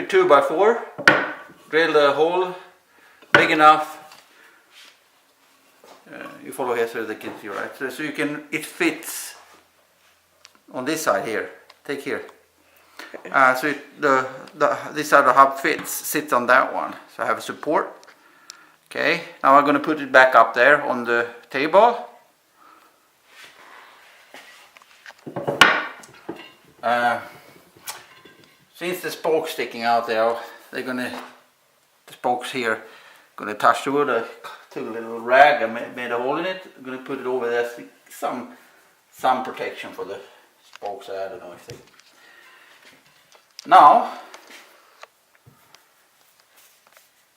took a 2x4, drilled a hole big enough. You follow here so they can see, right? So you can, it fits on this side here. Take here. So this side of the hub sits on that one. So I have a support. Okay, now I'm going to put it back up there on the table. Since the spoke's sticking out there, the spokes here gonna touch the wood. I took a little rag and made a hole in it. I'm gonna put it over there, some protection for the spokes. I don't know if they. Now,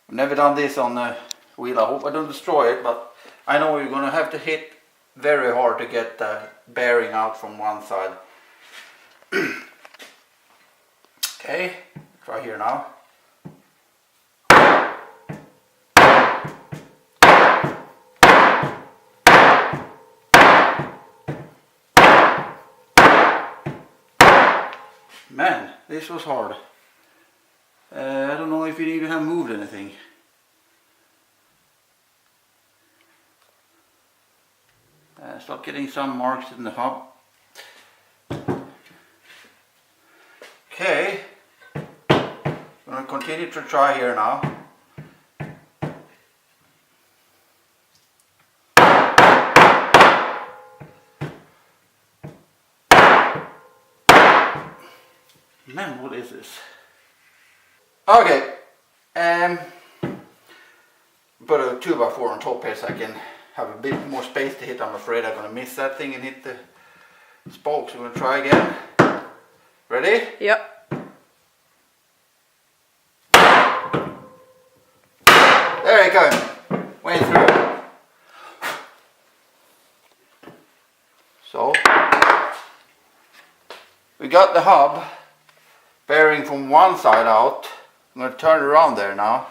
I've never done this on the wheel. I hope I don't destroy it, but I know you're gonna have to hit very hard to get the bearing out from one side. Okay, try here now. Man, this was hard. I don't know if it even have moved anything. Start getting some marks in the hub. Okay, I'm going to continue to try here now. Man, what is this? Okay, put a 2x4 on top here so I can have a bit more space to hit. I'm afraid I'm going to miss that thing and hit the spokes. We're going to try again. Ready? Yep. There it goes. Went through. So, we got the hub bearing from one side out. I'm going to turn it around there now.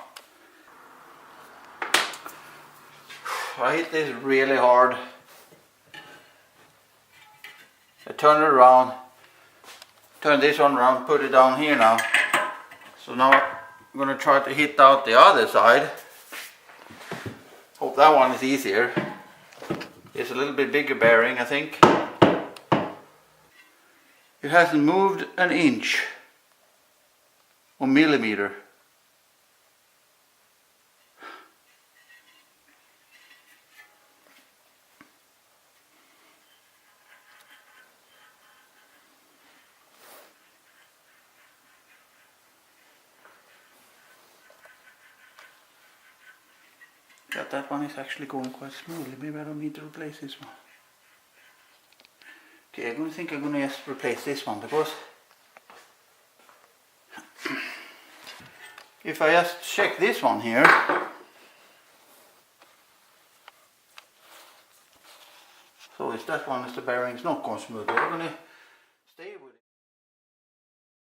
I hit this really hard. I turn it around. Turn this one around, put it down here now. So now I'm going to try to hit out the other side. Hope that one is easier. It's a little bit bigger bearing, I think. It hasn't moved an inch or millimeter. That one is actually going quite smoothly. Maybe I don't need to replace this one. Okay, I'm going to just replace this one, because if I just check this one here, so is that one, is the bearing's not going smoothly. I'm going to